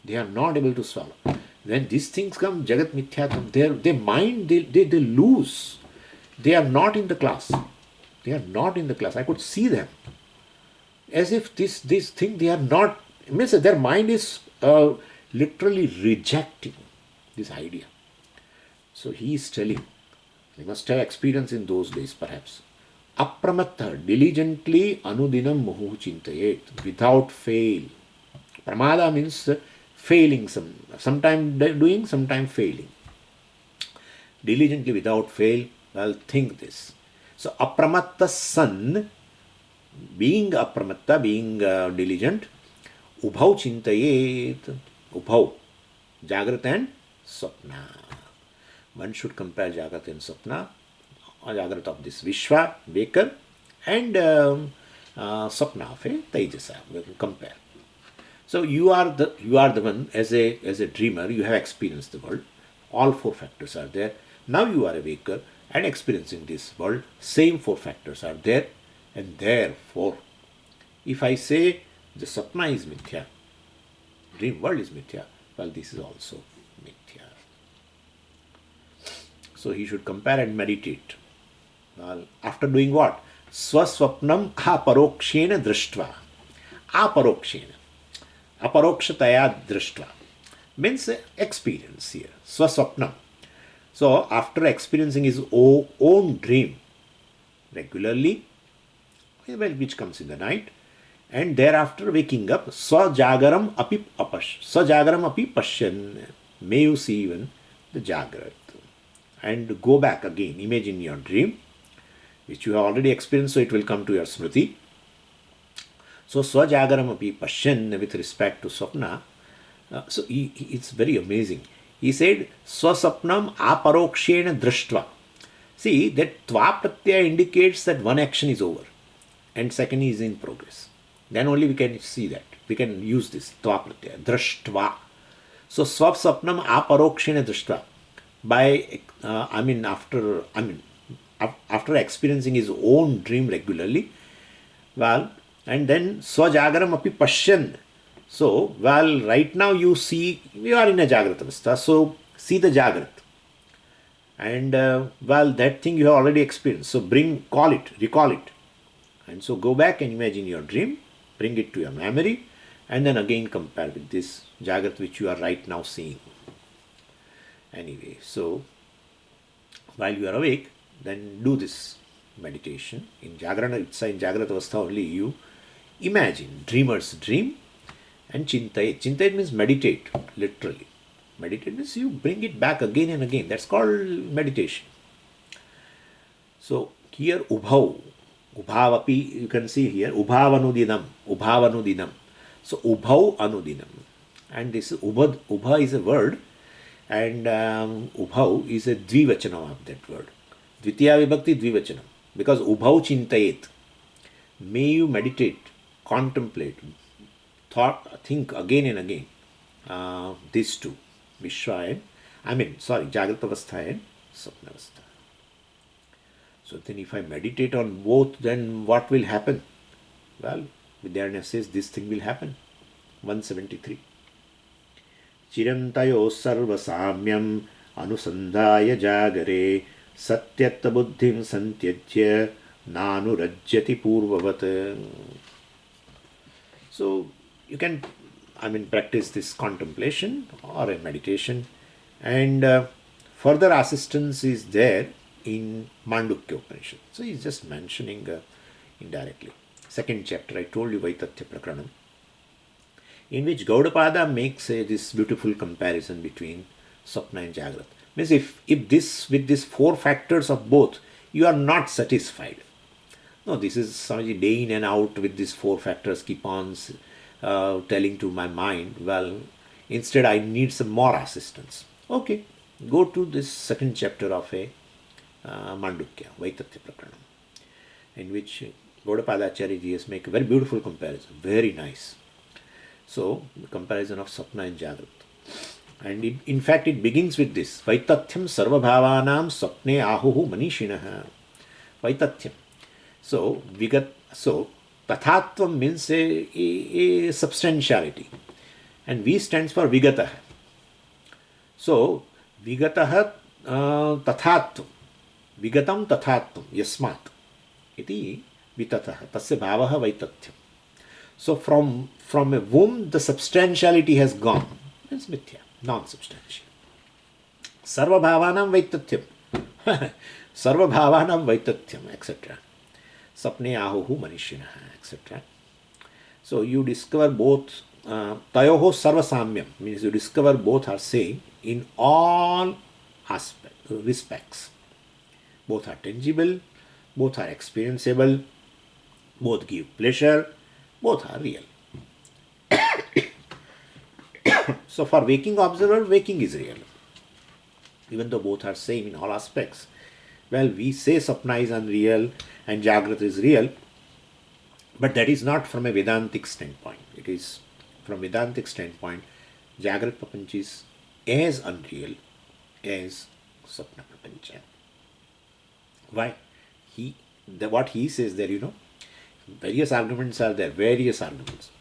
they are not able to swallow. When these things come, Jagat Mithyatam, their mind, they lose. They are not in the class. They are not in the class. I could see them. As if this thing, they are not, means their mind is literally rejecting this idea. So he is telling, he must have experience in those days perhaps. Apramatta, diligently anudinam muhu chintayet, without fail. Pramada means failing, sometime doing, sometime failing. Diligently without fail, well, think this. So apramatta son, being apramatta, being diligent, ubhau chintayet, ubhau, Jagrat and Swapna. One should compare Jagrat and Swapna, Jagrat of this Vishwa, Baker, and Swapna of a Tejasa. We can compare. So you are the one, as a dreamer, you have experienced the world. All four factors are there. Now you are a waker and experiencing this world. Same four factors are there, and therefore, if I say the Swapna is mithya, dream world is mithya, well, this is also mithya. So he should compare and meditate. Well, after doing what? Swaswapnam aparokshena drishtva. Aparokshena. Aparokshataya drishtva. Means experience here. Swaswapnam. So after experiencing his own dream regularly, well, which comes in the night, and thereafter waking up, Swajagaram api apash. Swajagaram api pashyan. May you see even the Jagrat. And go back again, imagine your dream, which you have already experienced, so it will come to your smriti. So Swajagaram api pashyan, with respect to Swapna, so it's very amazing. He said, Swasapnam aparokshena drishtva. See, that tva pratyaya indicates that one action is over and second is in progress. Then only we can see that. We can use this tva pratyaya, drishtva. So swasapnam aparokshena drishtva. After experiencing his own dream regularly, well, and then swajagaram api pashyan. So, well, right now you are in a Jagrat avastha, so see the Jagrat. And well, that thing you have already experienced. So recall it. And so go back and imagine your dream, bring it to your memory, and then again compare with this Jagrat which you are right now seeing. Anyway, so while you are awake, then do this meditation. In Jagrana, in Jagrat Avastha only you imagine, dreamers dream, and Chintayet. Chintayet means meditate, literally. Meditate means you bring it back again and again. That's called meditation. So here Ubhavapi, you can see here, Ubhavanudinam. So Ubhau Anudinam. And this Ubha is a word, and Ubhau is a Dvivachanam of that word. Dvitiya Vibhakti Dvivachanam. Because Ubhau Chintayet. May you meditate, contemplate, think again and again. These two, Vishwa Jagrat Avastha and Sapna Avastha. So then if I meditate on both, then what will happen? Well, Vidyaranya says this thing will happen. 173. Chirantayo sarva samyam anusandhaya jagare satyatta buddhim santyajya nanurajyati purvavat. So you can, practice this contemplation or a meditation, and further assistance is there in Mandukya Upanishad. So he's just mentioning indirectly. Second chapter, I told you Vaitatya Prakranam, in which Gaudapada makes this beautiful comparison between Swapna and Jagrat. Means if this, with these four factors of both, you are not satisfied. No, this is somebody day in and out with these four factors, keep on telling to my mind, well, instead I need some more assistance. Okay, go to this second chapter of a Mandukya, Vaitatya Prakranam, in which Gaudapadacharya has make a very beautiful comparison, very nice. So, the comparison of Sapna and Jagrat. And in fact, it begins with this, Vaitatyam sarvabhavanam sapne ahuhu manishinaha. Vaitatyam. So, Tathatvam means a substantiality. And V stands for Vigataha. So, Vigataha Tathatvam. Vigatam Tathatvam. Yasmat. Iti Vitataha. Tasya bhavaha Vaitatyam. So, from a womb, the substantiality has gone. It's mithya, non-substantial. Sarva bhavanam Vaitatyam. Sarva bhavanam Vaitatyam, etc. Sapne ahuhu manishinaha, etc. So you discover both, tayoho sarva samyam, means you discover both are same in all respects. Both are tangible, both are experienceable, both give pleasure, both are real. So for waking observer, waking is real. Even though both are same in all aspects. Well, we say Sapna is unreal and Jagrat is real, but that is not from a Vedantic standpoint. It is from Vedantic standpoint, Jagrat Prapancha is as unreal as Sapna Prapancha. Why? What he says there, various arguments are there, various arguments.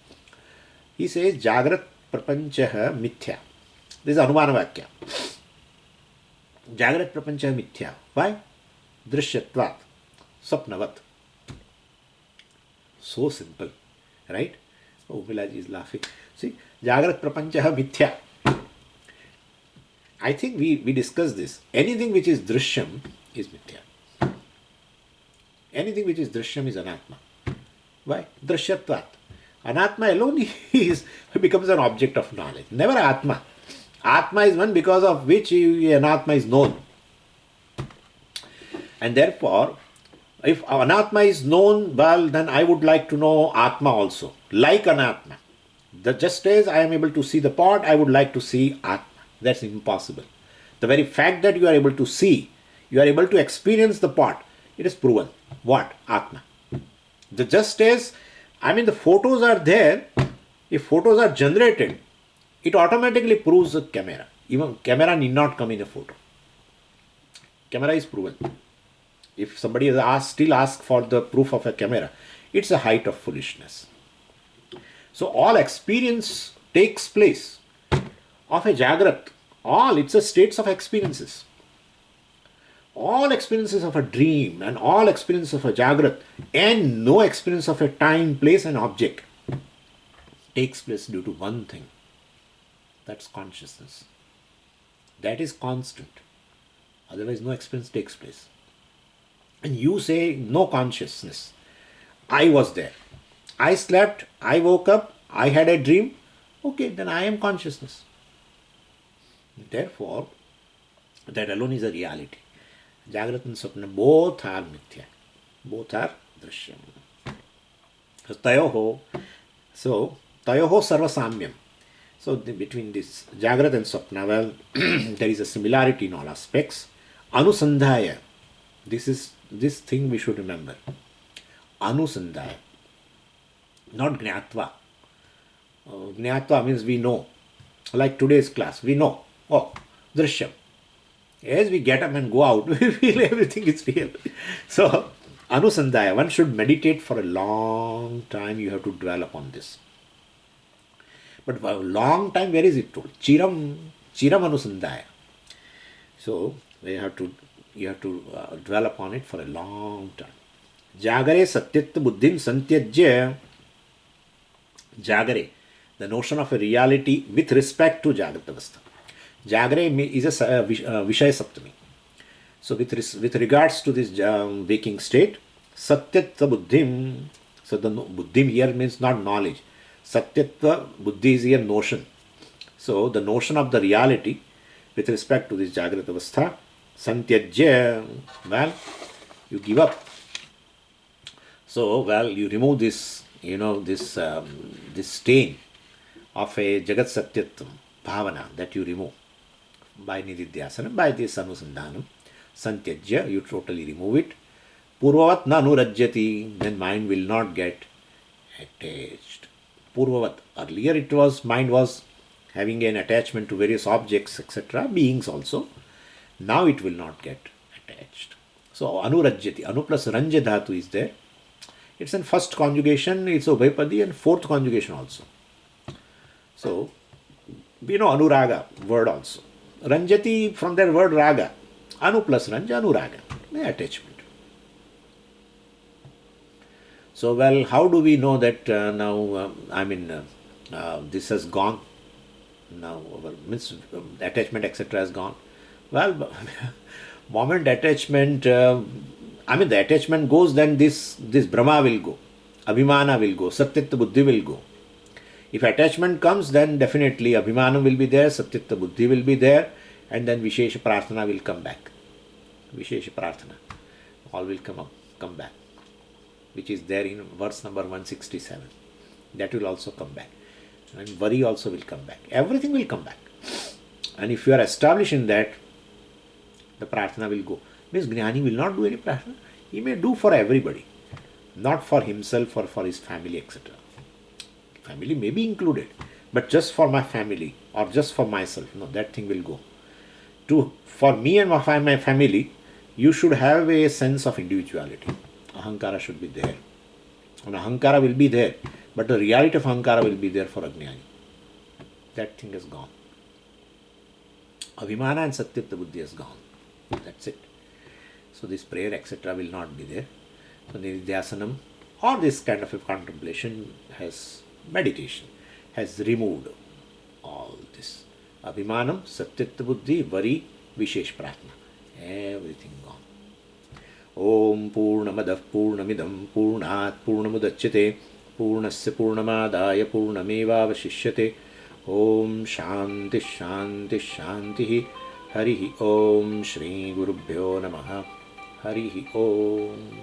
He says Jagrat Prapancha mithya. This is Anumana Vakya. Jagrat Prapancha mithya. Why? Drishyatvat. Sapnavat. So simple. Right? Oh, Vilaji is laughing. See, Jagrat Prapancha mithya. I think we discussed this. Anything which is drishyam is mithya. Anything which is drishyam is anatma. Why? Drishyatvat. Anatma alone becomes an object of knowledge. Never Atma. Atma is one because of which Anatma is known. And therefore, if Anatma is known, well, then I would like to know Atma also. Like Anatma. Just as I am able to see the pot, I would like to see Atma. That's impossible. The very fact that you are able to see, you are able to experience the pot, it is proven. What? Atma. Just as, the photos are there. If photos are generated, it automatically proves a camera. Even camera need not come in a photo. Camera is proven. If somebody is still asked for the proof of a camera, it's a height of foolishness. So all experience takes place of a Jagrat. All, it's a states of experiences. All experiences of a dream and all experience of a Jagrat and no experience of a time, place and object takes place due to one thing. That's consciousness. That is constant. Otherwise, no experience takes place. And you say no consciousness. I was there. I slept, I woke up, I had a dream. Okay, then I am consciousness. Therefore, that alone is a reality. Jagrat and Swapna both are mithya. Both are drishyam. So, tayoho sarvasamyam. So, between this Jagrat and Swapna, well, there is a similarity in all aspects. Anusandhaya. This thing we should remember. Anusandhaya. Not Gnatva. Gnatva means we know. Like today's class, we know. Oh, Drishyam. As we get up and go out, we feel everything is real. So, Anusandhaya, one should meditate for a long time. You have to dwell upon this. But for a long time, where is it told? Chiram Anusandhaya. So, you have to dwell upon it for a long time. Jagare satyat buddhim santyajya. Jagare, the notion of a reality with respect to Jagrat Avastha. Jagare is a Vishaya Saptami. So with regards to this waking state, Satyatva Buddhim, so the Buddhim here means not knowledge. Satyatva Buddhi is here notion. So the notion of the reality with respect to this Jagrat Avastha, Santyajya, well, you give up. So, well, you remove this, this stain of a Jagat Satyatvam Bhavana that you remove by Nididhyasana, by this Anusandhanam. Santyajya, you totally remove it. Purvavat na anurajyati, then mind will not get attached. Purvavat, earlier it was, mind was having an attachment to various objects, etc., beings also. Now it will not get attached. So, anurajyati, anu plus ranja dhatu is there. It's in first conjugation, it's Ubhayapadi, and fourth conjugation also. So, we know Anuraga word also. Ranjati from their word Raga. Anu plus Ranja, Anuraga. Attachment. So, well, how do we know that now, this has gone? Now, means attachment, etc. has gone. Well, moment attachment, the attachment goes, then this Brahma will go. Abhimana will go. Satyatva Buddhi will go. If attachment comes, then definitely Abhimana will be there, Satyatva Buddhi will be there, and then Vishesha Prarthana will come back. Vishesha Prarthana. All will come back, which is there in verse number 167. That will also come back. And worry also will come back. Everything will come back. And if you are established in that, the Prarthana will go. Means Jnani will not do any Prarthana. He may do for everybody. Not for himself or for his family, etc. Family may be included, but just for my family or just for myself, no, that thing will go. For me and my family, you should have a sense of individuality. Ahankara should be there. And Ahankara will be there, but the reality of Ahankara will be there for Ajnani. That thing is gone. Abhimana and Satyatva Buddhi is gone. That's it. So this prayer, etc. will not be there. So Nididhyasanam or this kind of a contemplation meditation has removed all this. Abhimanam, Satyatva Buddhi, Vari, Vishesh Prarthana. Everything gone. Om Purnamadah Purnamidam Purnat Purnamudachyate Purnasya Purnamadaya Purnameva Vashishyate. Om Shanti Shanti Shanti. Harihi Om Shri Gurubhyo Namaha. Harihi Om.